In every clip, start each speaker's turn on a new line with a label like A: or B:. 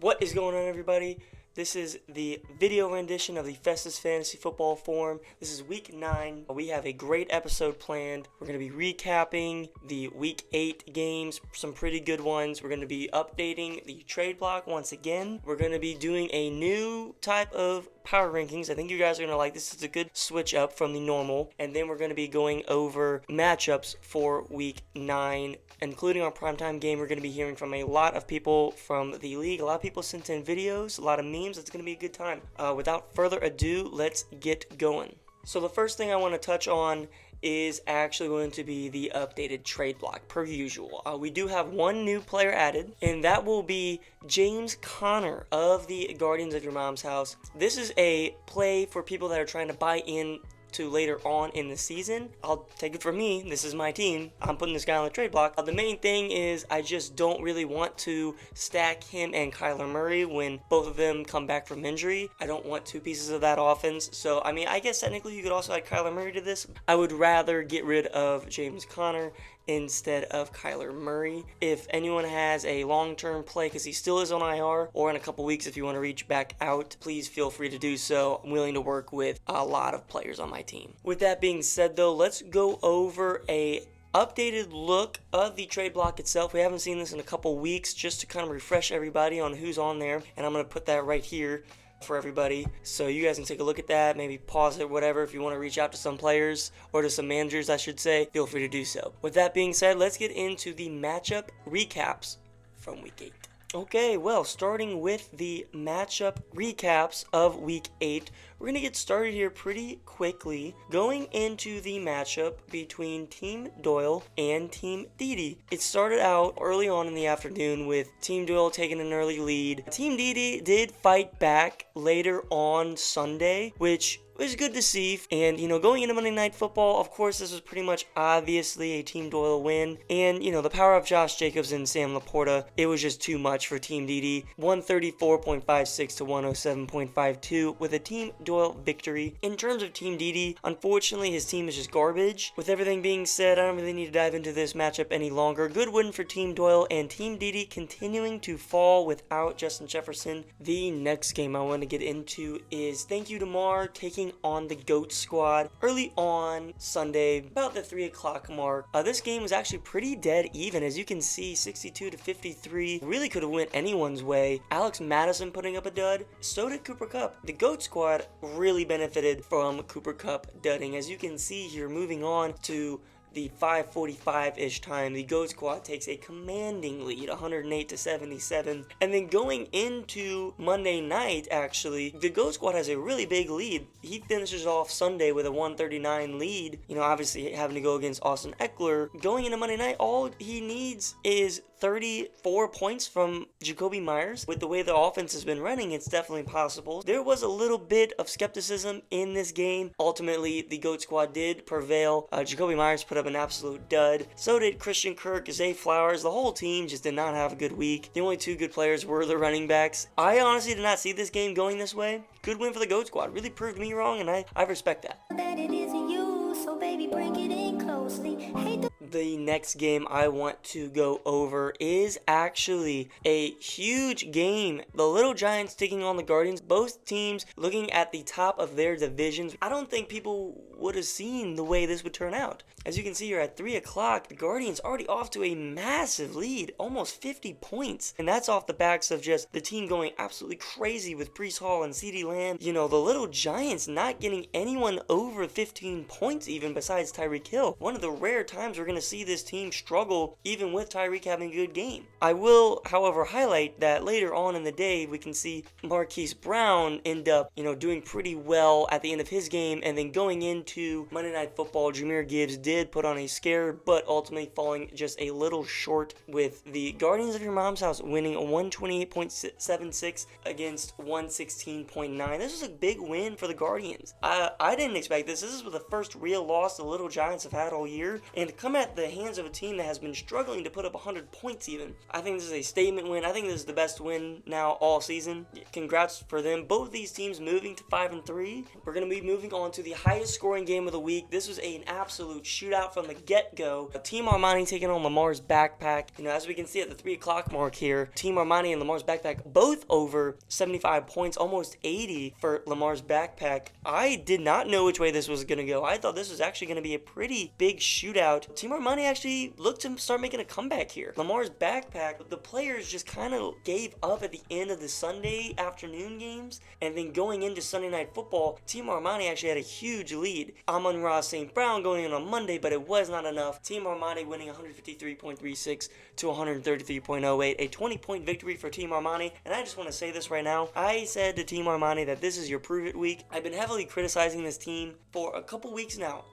A: What is going on, everybody? This is the video rendition of the Festus Fantasy Football Forum. This is week 9. We have a great episode planned. We're going to be recapping the week 8 games, some pretty good ones. We're going to be updating the trade block once again. We're going to be doing a new type of power rankings. I think you guys are going to like this. It's a good switch up from the normal. And then we're going to be going over matchups for week 9, including our primetime game. We're going to be hearing from a lot of people from the league. A lot of people sent in videos, a lot of memes. It's going to be a good time. Without further ado, let's get going. So the first thing I want to touch on is actually going to be the updated trade block, per usual. We do have one new player added, and that will be James Conner of the Guardians of Your Mom's House. This is a play for people that are trying to buy in to later on in the season. I'll take it from me. This is my team. I'm putting this guy on the trade block. The main thing is I just don't really want to stack him and Kyler Murray when both of them come back from injury. I don't want two pieces of that offense. So, I mean, I guess technically you could also add Kyler Murray to this. I would rather get rid of James Conner instead of Kyler Murray. If anyone has a long-term play, because he still is on IR, or in a couple weeks if you want to reach back out, please feel free to do so. I'm willing to work with a lot of players on my team. With that being said, though, let's go over a updated look of the trade block itself. We haven't seen this in a couple weeks, just to kind of refresh everybody on who's on there, and I'm going to put that right here for everybody, so you guys can take a look at that, maybe pause it, whatever. If you want to reach out to some players, or to some managers I should say, feel free to do so. With that being said, let's get into the matchup recaps from week 8. Okay, well, starting with the matchup recaps of week 8, we're going to get started here pretty quickly, going into the matchup between Team Doyle and Team Didi. It started out early on in the afternoon with Team Doyle taking an early lead. Team Didi did fight back later on Sunday, which was good to see. And, going into Monday Night Football, of course, this was pretty much obviously a Team Doyle win. And, the power of Josh Jacobs and Sam Laporta, it was just too much for Team Didi. 134.56 to 107.52 with a Team Doyle victory. In terms of Team Didi, unfortunately, his team is just garbage. With everything being said, I don't really need to dive into this matchup any longer. Good win for Team Doyle, and Team Didi continuing to fall without Justin Jefferson. The next game I want to get into is Thank You to Mar taking on the GOAT squad early on Sunday, about the 3 o'clock mark. This game was actually pretty dead even. As you can see, 62 to 53 really could have went anyone's way. Alex Madison putting up a dud, so did Cooper Kupp. The GOAT squad really benefited from Cooper Kupp dudding. As you can see here, moving on to the 5:45-ish time, the GOAT squad takes a commanding lead, 108 to 77. And then going into Monday night, actually, the GOAT squad has a really big lead. He finishes off Sunday with a 139 lead. Obviously having to go against Austin Eckler. Going into Monday night, all he needs is 34 points from Jakobi Meyers. With the way the offense has been running, it's definitely possible. There was a little bit of skepticism in this game. Ultimately, the GOAT squad did prevail. Jakobi Meyers put up an absolute dud. So did Christian Kirk, Zay Flowers. The whole team just did not have a good week. The only two good players were the running backs. I honestly did not see this game going this way. Good win for the GOAT squad. Really proved me wrong, and I respect that. The next game I want to go over is actually a huge game. The Little Giants taking on the Guardians. Both teams looking at the top of their divisions. I don't think people would have seen the way this would turn out. As you can see here at 3 o'clock, the Guardians already off to a massive lead, almost 50 points. And that's off the backs of just the team going absolutely crazy with Breece Hall and CeeDee Lamb. The Little Giants not getting anyone over 15 points even besides Tyreek Hill. One of the rare times we're going to see this team struggle even with Tyreek having a good game. I will, however, highlight that later on in the day, we can see Marquise Brown end up, doing pretty well at the end of his game. And then going into Monday Night Football, Jahmyr Gibbs did put on a scare, but ultimately falling just a little short, with the Guardians of Your Mom's House winning 128.76 against 116.9. This was a big win for the Guardians. I didn't expect this. This is the first real loss loss the Little Giants have had all year, and to come at the hands of a team that has been struggling to put up 100 points even. I think this is a statement win. I think this is the best win now all season. Congrats for them. Both these teams moving to 5-3. We're going to be moving on to the highest scoring game of the week. This was an absolute shootout from the get-go. Team Armani taking on Lamar's Backpack. As we can see at the 3 o'clock mark here, Team Armani and Lamar's Backpack both over 75 points, almost 80 for Lamar's Backpack. I did not know which way this was going to go. I thought this was actually going to be a pretty big shootout. Team Armani actually looked to start making a comeback here. Lamar's Backpack, the players just kind of gave up at the end of the Sunday afternoon games, and then going into Sunday Night Football, Team Armani actually had a huge lead. Amon-Ra St. Brown going in on Monday, but it was not enough. Team Armani winning 153.36 to 133.08, a 20-point victory for Team Armani. And I just want to say this right now. I said to Team Armani that this is your prove it week. I've been heavily criticizing this team for a couple weeks now.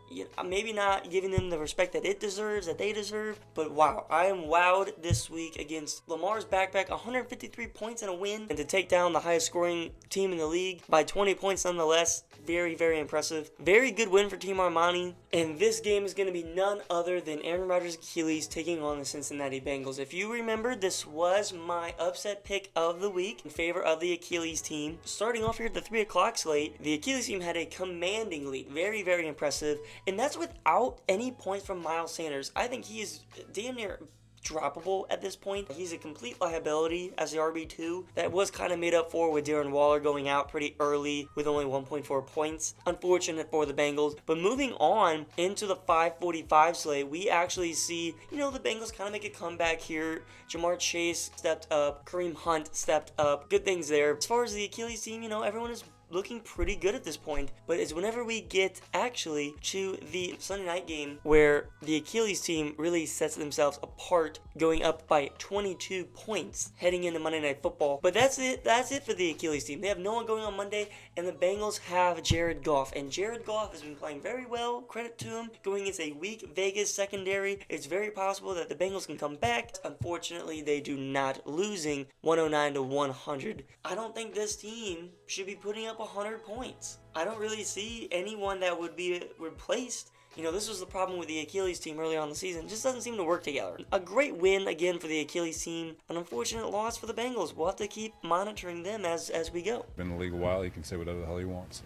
A: Maybe not giving them the respect that they deserve, but wow, I am wowed this week against Lamar's Backpack. 153 points in a win, and to take down the highest scoring team in the league by 20 points nonetheless. Very, very impressive. Very good win for Team Armani. And this game is going to be none other than Aaron Rodgers' Achilles taking on the Cincinnati Bengals. If you remember, this was my upset pick of the week in favor of the Achilles team. Starting off here at the 3 o'clock slate, the Achilles team had a commanding lead. Very, very impressive. And that's without any points from Miles Sanders. I think he is damn near droppable at this point. He's a complete liability as the RB2. That was kind of made up for with Darren Waller going out pretty early with only 1.4 points. Unfortunate for the Bengals. But moving on into the 5:45 slate, we actually see, the Bengals kind of make a comeback here. Jamar Chase stepped up. Kareem Hunt stepped up. Good things there. As far as the Achilles team, everyone is looking pretty good at this point, but it's whenever we get actually to the Sunday night game where the Achilles team really sets themselves apart, going up by 22 points heading into Monday Night Football. But that's it for the Achilles team. They have no one going on Monday, and the Bengals have Jared Goff, and Jared Goff has been playing very well. Credit to him. Going against a weak Vegas secondary, it's very possible that the Bengals can come back. Unfortunately, they do not, losing 109-100. I don't think this team should be putting up 100 points. I don't really see anyone that would be replaced. This was the problem with the Achilles team early on in the season. It just doesn't seem to work together. A great win again for the Achilles team. An unfortunate loss for the Bengals. We'll have to keep monitoring them as we go.
B: Been in the league a while. He can say whatever the hell he wants.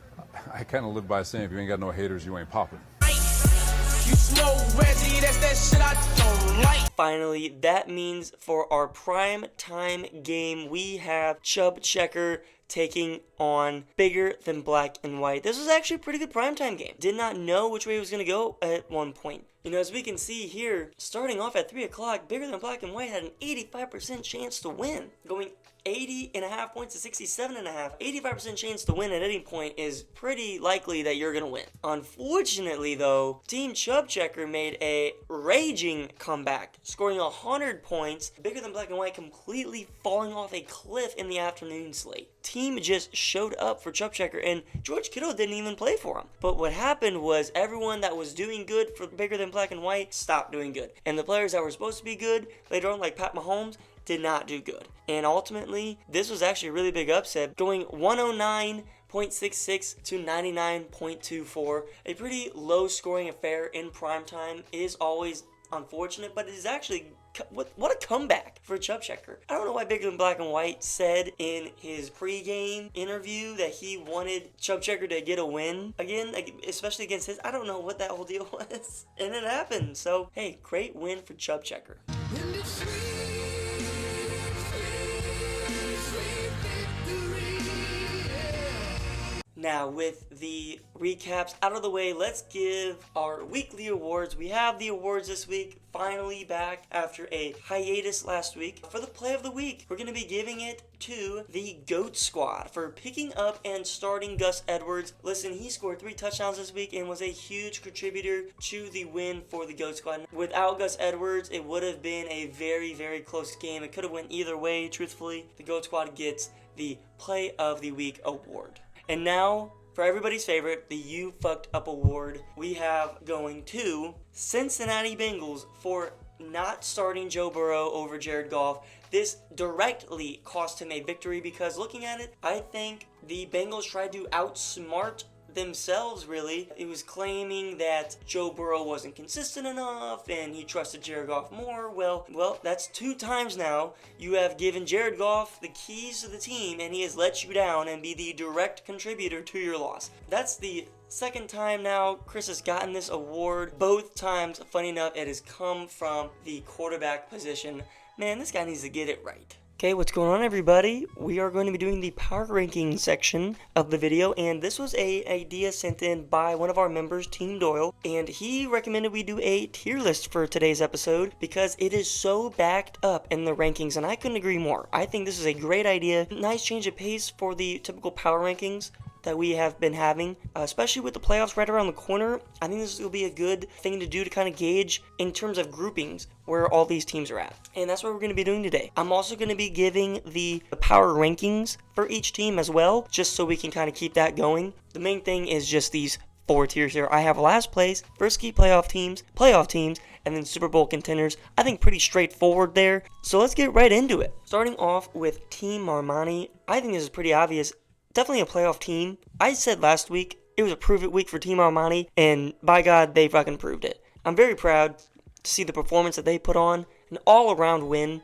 B: I kind of live by saying, if you ain't got no haters, you ain't popping.
C: You smoke Reggie, that's that shit I don't like.
A: Finally, that means for our prime time game, we have Chubb Checker taking on Bigger Than Black and White. This was actually a pretty good primetime game. Did not know which way it was going to go at one point. As we can see here, starting off at 3 o'clock, Bigger Than Black and White had an 85% chance to win. Going 80.5 points to 67.5. 85% chance to win at any point is pretty likely that you're going to win. Unfortunately, though, Team Chubb Checker made a raging comeback, scoring 100 points. Bigger Than Black and White completely falling off a cliff in the afternoon slate. Team just showed up for Chubb Checker, and George Kittle didn't even play for him. But what happened was everyone that was doing good for Bigger Than Black and White stopped doing good. And the players that were supposed to be good later on, like Pat Mahomes, did not do good. And ultimately, this was actually a really big upset, going 109.66 to 99.24. A pretty low scoring affair in primetime is always unfortunate, but it is actually what a comeback for Chubb Checker. I don't know why Bigger Than Black and White said in his pregame interview that he wanted Chubb Checker to get a win again, especially against his. I don't know what that whole deal was, and it happened. So hey, great win for Chubb Checker. Now, with the recaps out of the way, let's give our weekly awards. We have the awards this week, finally back after a hiatus last week. For the play of the week, we're going to be giving it to the GOAT Squad for picking up and starting Gus Edwards. Listen, he scored 3 touchdowns this week and was a huge contributor to the win for the GOAT Squad. Without Gus Edwards, it would have been a very, very close game. It could have went either way, truthfully. The GOAT Squad gets the Play of the Week award. And now, for everybody's favorite, the You Fucked Up Award, we have going to Cincinnati Bengals for not starting Joe Burrow over Jared Goff. This directly cost him a victory because looking at it, I think the Bengals tried to outsmart themselves, really. It was claiming that Joe Burrow wasn't consistent enough and he trusted Jared Goff more. Well, that's 2 times now you have given Jared Goff the keys to the team and he has let you down and be the direct contributor to your loss. That's the 2nd time now Chris has gotten this award. Both times, funny enough, it has come from the quarterback position. Man, this guy needs to get it right. Okay, what's going on, everybody? We are going to be doing the power ranking section of the video, and this was a idea sent in by one of our members, Team Doyle, and he recommended we do a tier list for today's episode because it is so backed up in the rankings, and I couldn't agree more. I think this is a great idea. Nice change of pace for the typical power rankings that we have been having, especially with the playoffs right around the corner. I think this will be a good thing to do to kind of gauge in terms of groupings where all these teams are at. And that's what we're going to be doing today. I'm also going to be giving the power rankings for each team as well, just so we can kind of keep that going. The main thing is just these 4 tiers here. I have last place, first key playoff teams, and then Super Bowl contenders. I think pretty straightforward there. So let's get right into it. Starting off with Team Armani, I think this is pretty obvious. Definitely a playoff team. I said last week it was a prove it week for Team Armani, and by God, they fucking proved it. I'm very proud to see the performance that they put on, an all-around win.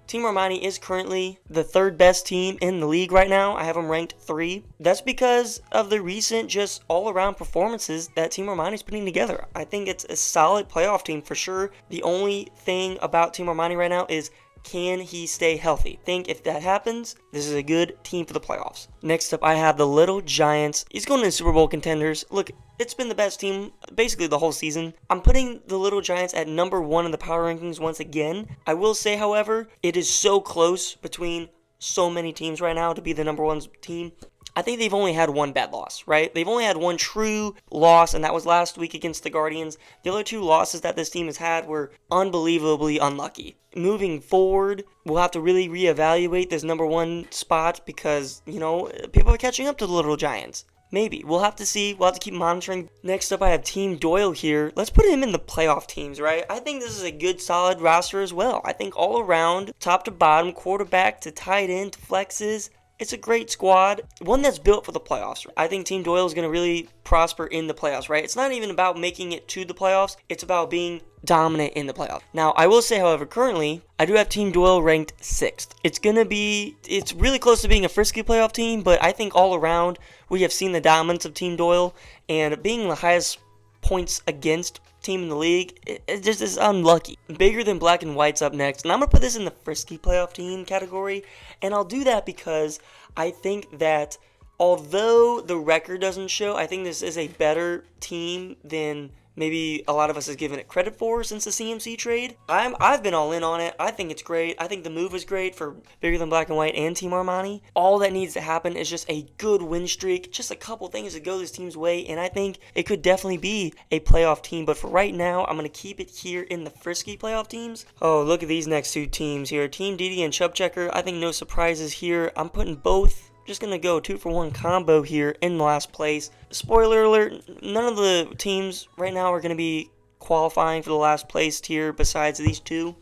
A: Team Armani is currently the 3rd best team in the league right now. I have them ranked 3. That's because of the recent just all-around performances that Team Armani is putting together. I think it's a solid playoff team for sure. The only thing about Team Armani right now is, can he stay healthy? I think if that happens, this is a good team for the playoffs. Next up, I have the Little Giants. He's going to Super Bowl contenders. Look, it's been the best team basically the whole season. I'm putting the Little Giants at number 1 in the power rankings once again. I will say, however, it is so close between so many teams right now to be the number 1 team. I think they've only had 1 bad loss, right? They've only had 1 true loss, and that was last week against the Guardians. The other 2 losses that this team has had were unbelievably unlucky. Moving forward, we'll have to really reevaluate this number 1 spot because, people are catching up to the Little Giants. Maybe. We'll have to see. We'll have to keep monitoring. Next up, I have Team Doyle here. Let's put him in the playoff teams, right? I think this is a good, solid roster as well. I think all around, top to bottom, quarterback to tight end to flexes, it's a great squad, one that's built for the playoffs. I think Team Doyle is going to really prosper in the playoffs, right? It's not even about making it to the playoffs. It's about being dominant in the playoffs. Now, I will say, however, currently, I do have Team Doyle ranked 6th. It's really close to being a frisky playoff team, but I think all around, we have seen the dominance of Team Doyle, and being the highest points against team in the league, it just is unlucky. Bigger than Black and White's up next, and I'm going to put this in the frisky playoff team category, and I'll do that because I think that although the record doesn't show, I think this is a better team than maybe a lot of us has given it credit for since the CMC trade. I've been all in on it. I think it's great. I think the move is great for Bigger Than Black and White and Team Armani. All that needs to happen is just a good win streak, just a couple things to go this team's way, and I think it could definitely be a playoff team. But for right now, I'm going to keep it here in the frisky playoff teams. Oh, look at these next 2 teams here. Team Didi and Chubb Checker. I think no surprises here. I'm putting both. Just going to go 2-for-1 combo here in last place. Spoiler alert, none of the teams right now are going to be qualifying for the last place tier besides these 2.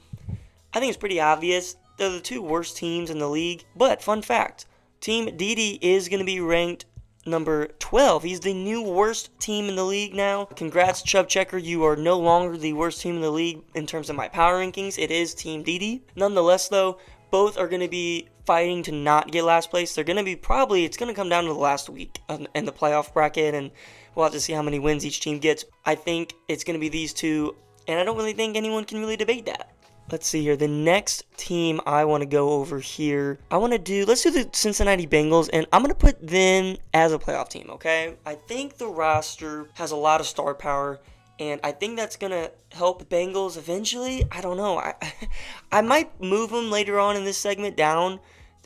A: I think it's pretty obvious. They're the 2 worst teams in the league. But, fun fact, Team Didi is going to be ranked number 12. He's the new worst team in the league now. Congrats, Chubb Checker. You are no longer the worst team in the league in terms of my power rankings. It is Team Didi. Nonetheless, though, both are going to be fighting to not get last place. They're going to be it's going to come down to the last week in the playoff bracket, and we'll have to see how many wins each team gets. I think it's going to be these 2, and I don't really think anyone can really debate that. Let's see here. The next team I want to go over here, let's do the Cincinnati Bengals, and I'm going to put them as a playoff team, okay? I think the roster has a lot of star power, and I think that's going to help the Bengals eventually. I don't know. I might move them later on in this segment down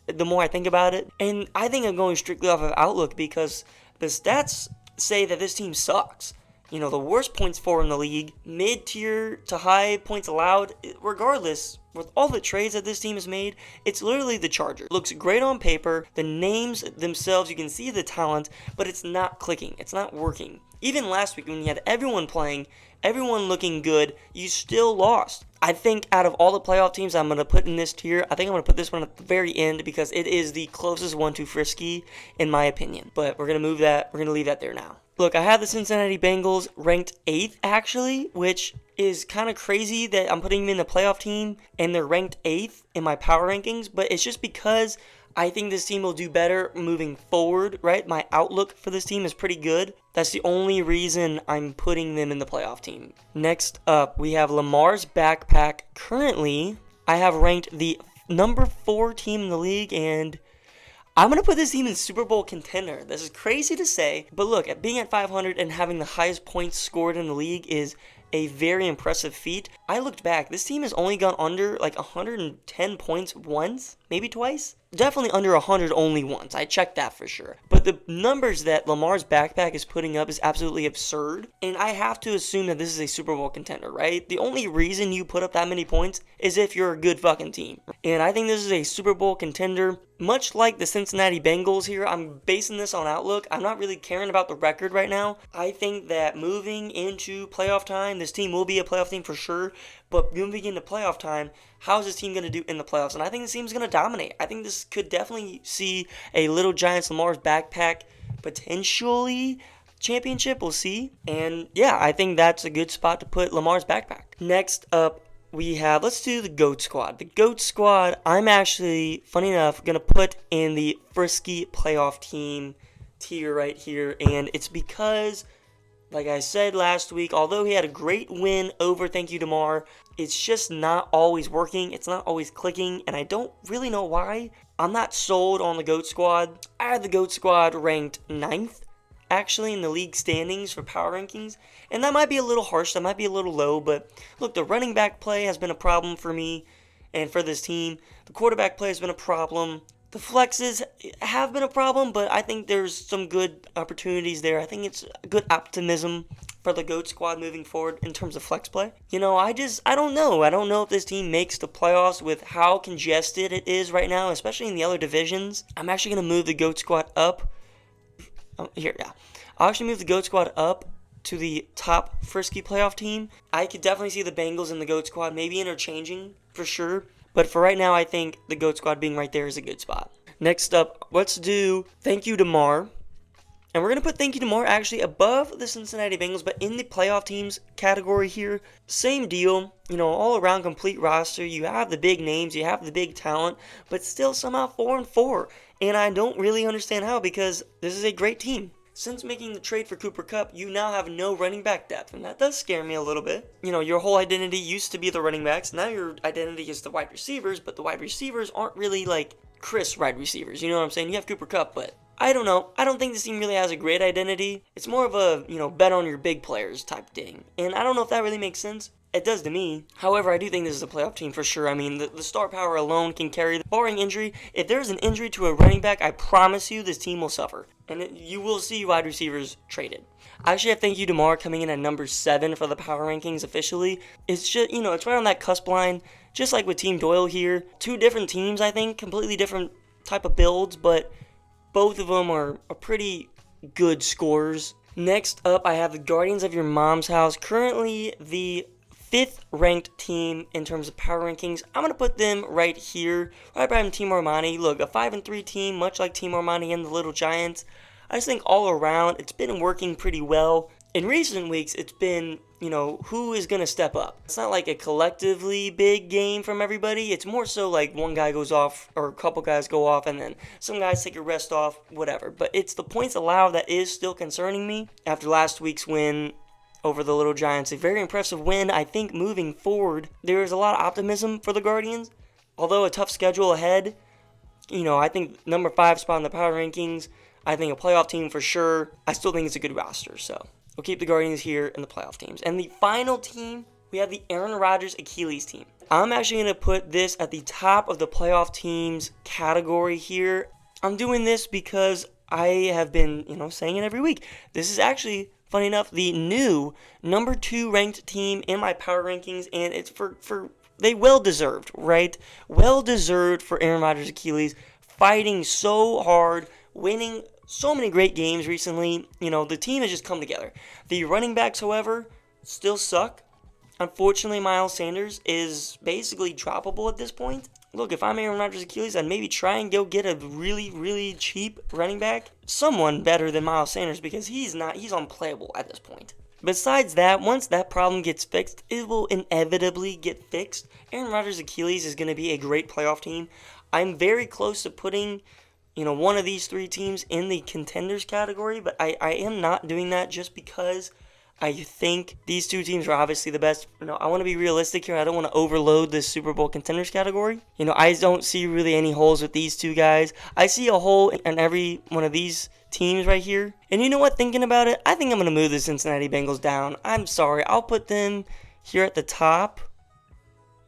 A: the more I think about it. And I think I'm going strictly off of outlook because the stats say that this team sucks. The worst points for in the league, mid-tier to high points allowed, regardless, with all the trades that this team has made, it's literally the Chargers. Looks great on paper, the names themselves, you can see the talent, but it's not clicking, it's not working. Even last week when you had everyone playing, everyone looking good, you still lost. I think out of all the playoff teams I'm going to put in this tier, I think I'm going to put this one at the very end because it is the closest one to frisky in my opinion. But we're going to leave that there now. Look, I have the Cincinnati Bengals ranked 8th, actually, which is kind of crazy that I'm putting them in the playoff team and they're ranked 8th in my power rankings, but it's just because I think this team will do better moving forward, right? My outlook for this team is pretty good. That's the only reason I'm putting them in the playoff team. Next up, we have Lamar's backpack. Currently, I have ranked the number 4 team in the league, and I'm going to put this team in Super Bowl contender. This is crazy to say, but look, at being at 500 and having the highest points scored in the league is a very impressive feat. I looked back, this team has only gone under like 110 points once, maybe twice. Definitely under 100 only once. I checked that for sure. But the numbers that Lamar's backpack is putting up is absolutely absurd. And I have to assume that this is a Super Bowl contender, right? The only reason you put up that many points is if you're a good fucking team. And I think this is a Super Bowl contender. Much like the Cincinnati Bengals here, I'm basing this on outlook. I'm not really caring about the record right now. I think that moving into playoff time, this team will be a playoff team for sure. But moving into playoff time, how is this team going to do in the playoffs? And I think this team's going to dominate. I think this could definitely see a Little Giants Lamar's backpack potentially championship. We'll see. And yeah, I think that's a good spot to put Lamar's backpack. Next up, we have, let's do the GOAT Squad. The GOAT Squad, I'm actually, funny enough, going to put in the Frisky playoff team tier right here. And it's because, like I said last week, although he had a great win over Thank You DeMar, it's just not always working. It's not always clicking, and I don't really know why. I'm not sold on the GOAT Squad. I had the GOAT Squad ranked 9th, actually, in the league standings for power rankings, and that might be a little harsh. That might be a little low, but look, the running back play has been a problem for me and for this team. The quarterback play has been a problem. The flexes have been a problem, but I think there's some good opportunities there. I think it's good optimism for the GOAT Squad moving forward in terms of flex play. You know, I don't know. I don't know if this team makes the playoffs with how congested it is right now, especially in the other divisions. I'm actually going to move the GOAT Squad up. I'll actually move the GOAT Squad up to the top Frisky playoff team. I could definitely see the Bengals and the GOAT Squad maybe interchanging for sure. But for right now, I think the GOAT Squad being right there is a good spot. Next up, let's do Thank You DeMar. And we're going to put Thank You DeMar actually above the Cincinnati Bengals, but in the playoff teams category here. Same deal, you know, all around complete roster. You have the big names, you have the big talent, but still somehow 4-4. And I don't really understand how, because this is a great team. Since making the trade for Cooper Kupp, you now have no running back depth, and that does scare me a little bit. You know, your whole identity used to be the running backs. Now your identity is the wide receivers, but the wide receivers aren't really like Chris wide receivers. You know what I'm saying? You have Cooper Kupp, but I don't know. I don't think this team really has a great identity. It's more of a, you know, bet on your big players type thing. And I don't know if that really makes sense. It does to me. However, I do think this is a playoff team for sure. I mean, the star power alone can carry the barring injury. If there's an injury to a running back, I promise you this team will suffer. And you will see wide receivers traded. I actually have Thank You DeMar coming in at number 7 for the power rankings officially. It's just, you know, it's right on that cusp line. Just like with Team Doyle here. 2 different teams, I think. Completely different type of builds, but both of them are pretty good scorers. Next up, I have the Guardians of Your Mom's House. Currently the 5th ranked team in terms of power rankings. I'm going to put them right here, right behind Team Armani. Look, a 5-3 team, much like Team Armani and the Little Giants. I just think all around, it's been working pretty well. In recent weeks, it's been, you know, who is going to step up. It's not like a collectively big game from everybody. It's more so like one guy goes off, or a couple guys go off, and then some guys take a rest off, whatever. But it's the points allowed that is still concerning me. After last week's win over the Little Giants, a very impressive win. I think moving forward, there is a lot of optimism for the Guardians. Although a tough schedule ahead, you know, I think number 5 spot in the power rankings, I think a playoff team for sure. I still think it's a good roster, so we'll keep the Guardians here in the playoff teams. And the final team, we have the Aaron Rodgers Achilles team. I'm actually going to put this at the top of the playoff teams category here. I'm doing this because I have been, you know, saying it every week. This is actually, funny enough, the new number 2 ranked team in my power rankings, and it's for they well-deserved, right? Well-deserved for Aaron Rodgers Achilles, fighting so hard, winning so many great games recently. You know, the team has just come together. The running backs, however, still suck. Unfortunately, Miles Sanders is basically droppable at this point. look, if I'm Aaron Rodgers' Achilles, I'd maybe try and go get a really, really cheap running back. Someone better than Miles Sanders, because he's unplayable at this point. Besides that, once that problem gets fixed, it will inevitably get fixed. Aaron Rodgers' Achilles is going to be a great playoff team. I'm very close to putting, one of these three teams in the contenders category, but I am not doing that just because I think these two teams are obviously the best. I want to be realistic here. I don't want to overload this Super Bowl contenders category. I don't see really any holes with these two guys. I see a hole in every one of these teams right here. And you know what? Thinking about it, I think I'm going to move the Cincinnati Bengals down. I'm sorry. I'll put them here at the top.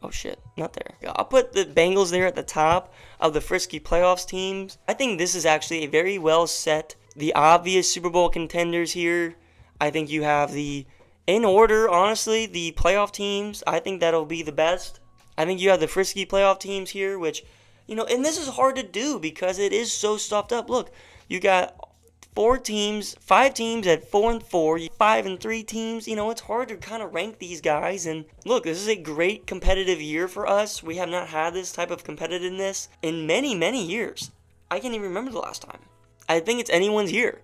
A: Oh shit, not there. I'll put the Bengals there at the top of the frisky playoffs teams. I think this is actually a very well set, the obvious Super Bowl contenders here. I think you have in order, honestly, the playoff teams. I think that'll be the best. I think you have the frisky playoff teams here, which, and this is hard to do because it is so stuffed up. Look, you got 5 teams at 4-4, 5-3 teams. It's hard to kind of rank these guys. And look, this is a great competitive year for us. We have not had this type of competitiveness in many, many years. I can't even remember the last time. I think it's anyone's year.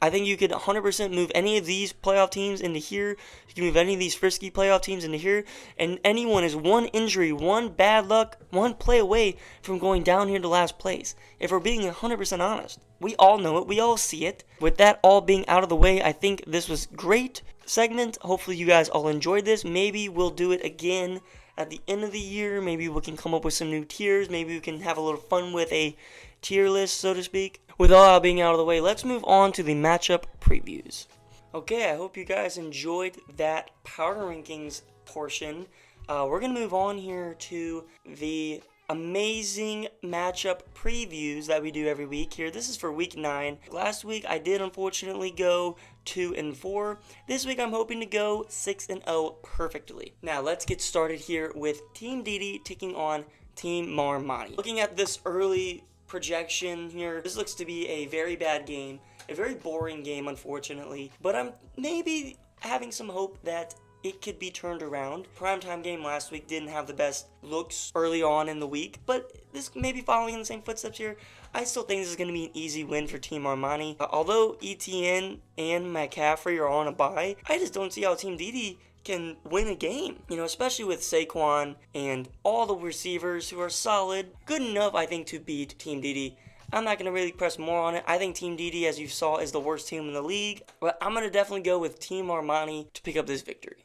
A: I think you could 100% move any of these playoff teams into here. You can move any of these frisky playoff teams into here. And anyone is one injury, one bad luck, one play away from going down here to last place. If we're being 100% honest. We all know it. We all see it. With that all being out of the way, I think this was great segment. Hopefully you guys all enjoyed this. Maybe we'll do it again at the end of the year. Maybe we can come up with some new tiers. Maybe we can have a little fun with a tier list, so to speak. With all that being out of the way, let's move on to the matchup previews. Okay, I hope you guys enjoyed that power rankings portion. We're going to move on here to the amazing matchup previews that we do every week here. This is for week 9. Last week I did unfortunately go 2-4. This week I'm hoping to go 6-0 perfectly. Now let's get started here with Team Didi taking on Team Marmani. Looking at this early projection here, this looks to be a very bad game, a very boring game unfortunately, but I'm maybe having some hope that it could be turned around. Primetime game last week didn't have the best looks early on in the week, but this may be following in the same footsteps here. I still think this is going to be an easy win for Team Armani. Although ETN and McCaffrey are on a bye, I just don't see how Team Didi can win a game, especially with Saquon and all the receivers who are solid, good enough, I think, to beat Team Didi. I'm not going to really press more on it. I think Team Didi, as you saw, is the worst team in the league, but I'm going to definitely go with Team Armani to pick up this victory.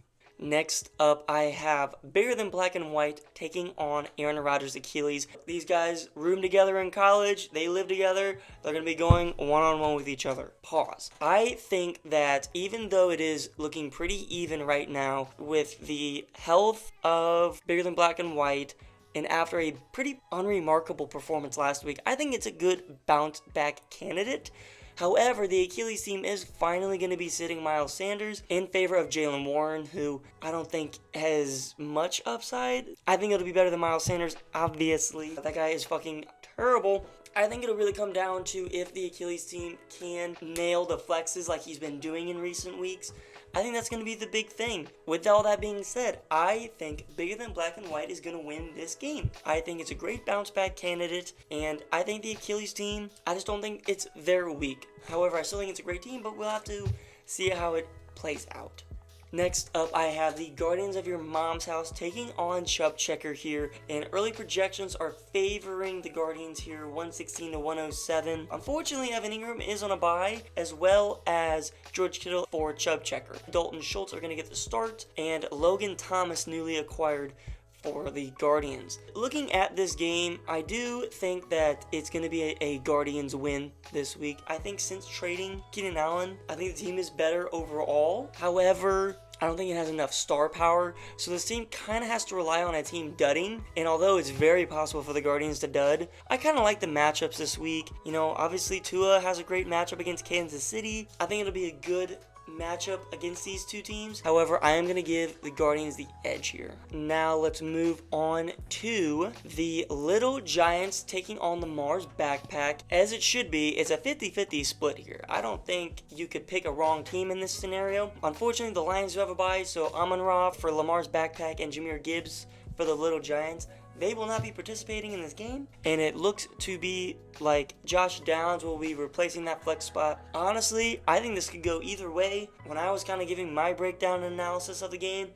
A: Next up, I have Bigger Than Black and White taking on Aaron Rodgers' Achilles. These guys roomed together in college. They live together. They're going to be going one-on-one with each other. Pause. I think that even though it is looking pretty even right now with the health of Bigger Than Black and White, and after a pretty unremarkable performance last week, I think it's a good bounce-back candidate. However, the Achilles team is finally going to be sitting Miles Sanders in favor of Jaylen Warren, who I don't think has much upside. I think it'll be better than Miles Sanders, obviously. That guy is fucking terrible. I think it'll really come down to if the Achilles team can nail the flexes like he's been doing in recent weeks. I think that's going to be the big thing. With all that being said, I think Bigger Than Black and White is going to win this game. I think it's a great bounce back candidate, and I think the Achilles team, I just don't think it's their week. However, I still think it's a great team, but we'll have to see how it plays out. Next up, I have the Guardians of Your Mom's House taking on Chubb Checker here, and early projections are favoring the Guardians here, 116-107. Unfortunately, Evan Ingram is on a bye, as well as George Kittle for Chubb Checker. Dalton Schultz are going to get the start, and Logan Thomas, newly acquired, for the Guardians. Looking at this game, I do think that it's going to be a Guardians win this week. I think since trading Keenan Allen, I think the team is better overall. However, I don't think it has enough star power, so this team kind of has to rely on a team dudding, and although it's very possible for the Guardians to dud, I kind of like the matchups this week. Obviously Tua has a great matchup against Kansas City. I think it'll be a good matchup against these two teams. However, I am going to give the Guardians the edge here. Now let's move on to the Little Giants taking on the Mars Backpack. As it should be, it's a 50-50 split here. I don't think you could pick a wrong team in this scenario. Unfortunately, the Lions do have a bye, so Amon-Ra for Lamar's Backpack and Jahmyr Gibbs for the Little Giants. they will not be participating in this game, and it looks to be like Josh Downs will be replacing that flex spot. Honestly, I think this could go either way. When I was kind of giving my breakdown and analysis of the game,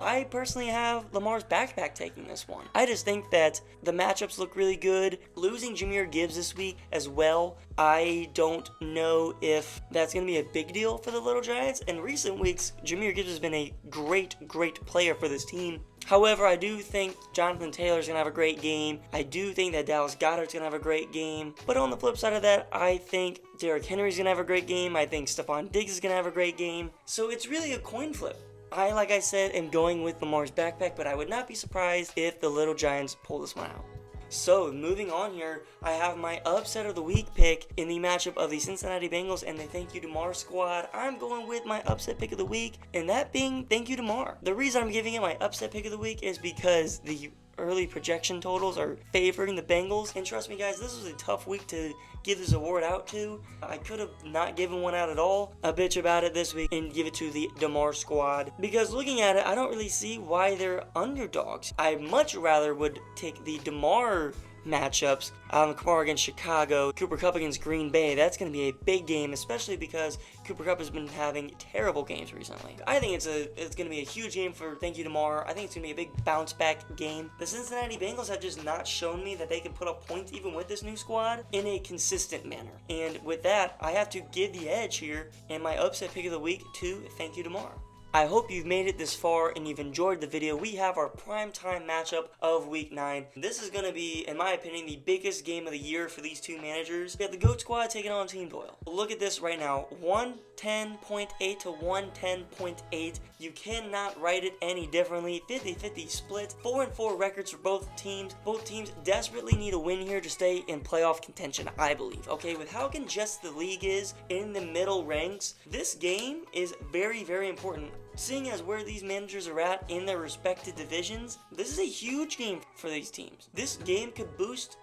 A: I personally have Lamar's backpack taking this one. I just think that the matchups look really good. Losing Jahmyr Gibbs this week as well, I don't know if that's going to be a big deal for the Little Giants. In recent weeks, Jahmyr Gibbs has been a great player for this team. However, I do think Jonathan Taylor's going to have a great game. I do think that Dallas Goedert's going to have a great game. But on the flip side of that, I think Derrick Henry's going to have a great game. I think Stephon Diggs is going to have a great game. So it's really a coin flip. I, like I said, am going with Lamar's backpack, but I would not be surprised if the Little Giants pull this one out. So, moving on here, I have my upset of the week pick in the matchup of the Cincinnati Bengals and the Thank You Damar squad. I'm going with my upset pick of the week, and that being Thank You Damar. The reason I'm giving it my upset pick of the week is because the early projection totals are favoring the Bengals. And trust me, guys, this was a tough week to give this award out to. I could have not given one out at all. A bitch about it this week and give it to the Damar squad. Because looking at it, I don't really see why they're underdogs. I much rather would take the Damar matchups. Kamara against Chicago, Cooper Kupp against Green Bay. That's going to be a big game, especially because Cooper Kupp has been having terrible games recently. I think it's going to be a huge game for Thank You Damar. I think it's going to be a big bounce back game. The Cincinnati Bengals have just not shown me that they can put up points even with this new squad in a consistent manner. And with that, I have to give the edge here and my upset pick of the week to Thank You Damar. I hope you've made it this far and you've enjoyed the video. We have our primetime matchup of Week 9. This is going to be, in my opinion, the biggest game of the year for these two managers. We have the GOAT squad taking on Team Doyle. Look at this right now, 110.8 to 110.8. You cannot write it any differently. 50-50 split, 4-4 records for both teams. Both teams desperately need a win here to stay in playoff contention, I believe. Okay, with how congested the league is in the middle ranks, this game is very, very important. Seeing as where these managers are at in their respective divisions, this is a huge game for these teams. This game could boost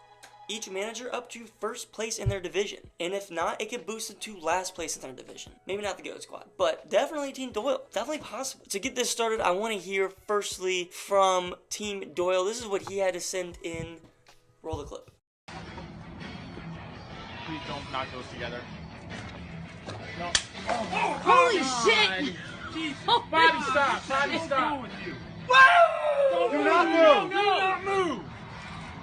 A: each manager up to first place in their division. And if not, it could boost it to last place in their division. Maybe not the GOAT squad, but definitely Team Doyle. Definitely possible. To get this started, I want to hear firstly from Team Doyle. This is what he had to send in. Roll the clip.
D: Please don't knock those together. No.
E: Holy shit!
D: Jeez. Bobby, stop. Bobby, stop.
E: Woo!
D: Do not move. Do not move.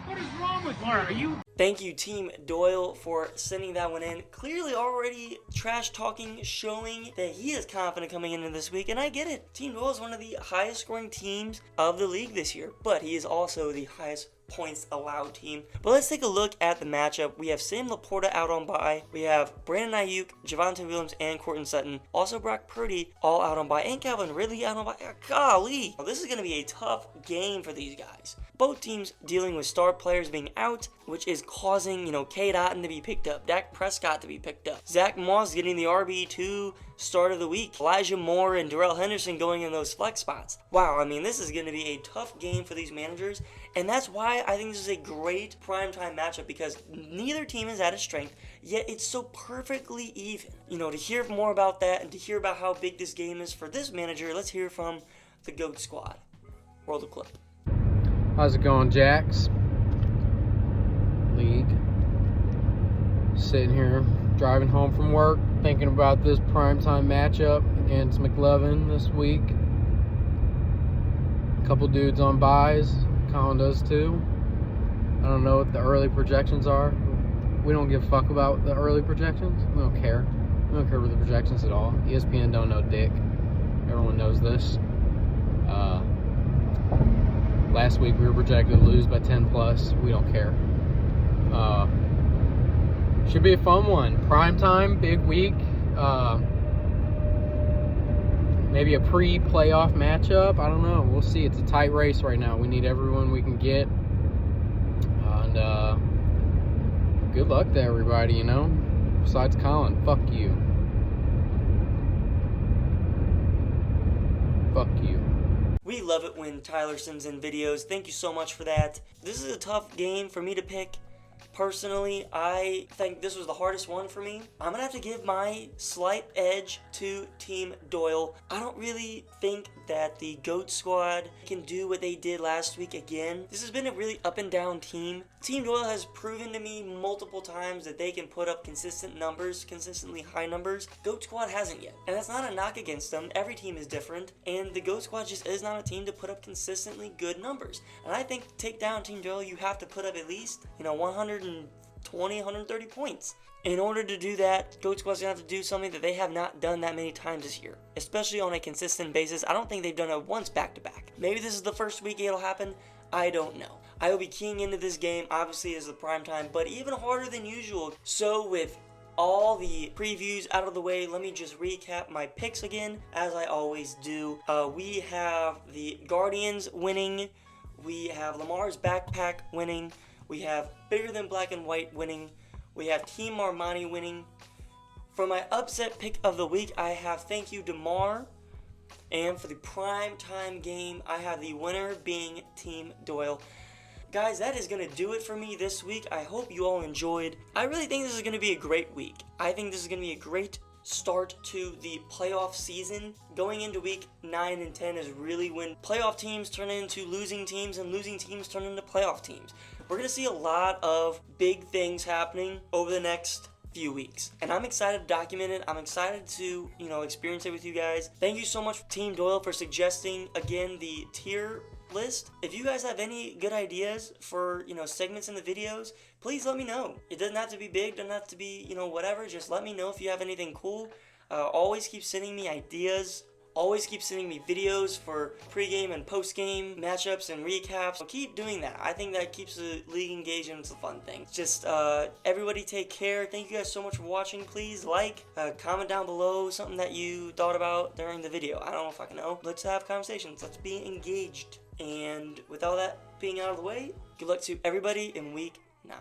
D: What is wrong with you? Are you?
A: Thank you, Team Doyle, for sending that one in. Clearly already trash talking, showing that he is confident coming into this week, and I get it. Team Doyle is one of the highest scoring teams of the league this year, but he is also the highest points allowed team. But let's take a look at the matchup. We have Sam Laporta out on bye. We have Brandon Ayuk, Javonte Williams, and Courtland Sutton. Also Brock Purdy all out on bye, and Calvin Ridley out on bye. Golly, well, this is going to be a tough game for these guys. Both teams dealing with star players being out, which is causing, Cade Otton to be picked up, Dak Prescott to be picked up, Zach Moss getting the RB2 start of the week, Elijah Moore and Darrell Henderson going in those flex spots. Wow, I mean, this is going to be a tough game for these managers, and that's why I think this is a great primetime matchup, because neither team is at its strength, yet it's so perfectly even. To hear more about that and to hear about how big this game is for this manager, let's hear from the GOAT squad. Roll the clip.
F: How's it going, Jax? League. Sitting here, driving home from work, thinking about this primetime matchup against McLovin this week. Couple dudes on buys. Colin does too. I don't know what the early projections are. We don't give a fuck about the early projections. We don't care. We don't care about the projections at all. ESPN don't know dick. Everyone knows this. Last week we were projected to lose by 10 plus. We don't care. Should be a fun one. Primetime, big week. Maybe a pre-playoff matchup. I don't know. We'll see. It's a tight race right now. We need everyone we can get. And good luck to everybody, Besides Colin. Fuck you. Fuck you.
A: We love it when Tyler sends in videos. Thank you so much for that. This is a tough game for me to pick. Personally, I think this was the hardest one for me. I'm gonna have to give my slight edge to Team Doyle. I don't really think that the GOAT squad can do what they did last week again. This has been a really up and down team. Team Doyle has proven to me multiple times that they can put up consistent numbers, consistently high numbers. GOAT squad hasn't yet. And that's not a knock against them. Every team is different. And the GOAT squad just is not a team to put up consistently good numbers. And I think to take down Team Doyle, you have to put up at least, 120, 130 points. In order to do that, GOAT Squad's gonna have to do something that they have not done that many times this year, especially on a consistent basis. I don't think they've done it once back-to-back. Maybe this is the first week it'll happen. I don't know. I will be keying into this game, obviously, as the prime time, but even harder than usual. So with all the previews out of the way, let me just recap my picks again, as I always do. We have the Guardians winning. We have Lamar's backpack winning. We have Bigger Than Black and White winning. We have Team Armani winning. For my upset pick of the week, I have Thank You DeMar. And for the prime time game, I have the winner being Team Doyle. Guys, that is going to do it for me this week. I hope you all enjoyed. I really think this is going to be a great week. I think this is going to be a great start to the playoff season. Going into week 9 and 10 is really when playoff teams turn into losing teams and losing teams turn into playoff teams. We're going to see a lot of big things happening over the next few weeks, and I'm excited to document it. I'm excited to, experience it with you guys. Thank you so much, Team Doyle, for suggesting again the tier list. If you guys have any good ideas for, segments in the videos, please let me know. It doesn't have to be big, doesn't have to be, whatever. Just let me know if you have anything cool. Always keep sending me ideas. Always keep sending me videos for pregame and postgame matchups and recaps. So keep doing that. I think that keeps the league engaged and it's a fun thing. Just everybody take care. Thank you guys so much for watching. Please comment down below something that you thought about during the video. I don't know if I can know. Let's have conversations. Let's be engaged. And with all that being out of the way, good luck to everybody in week 9.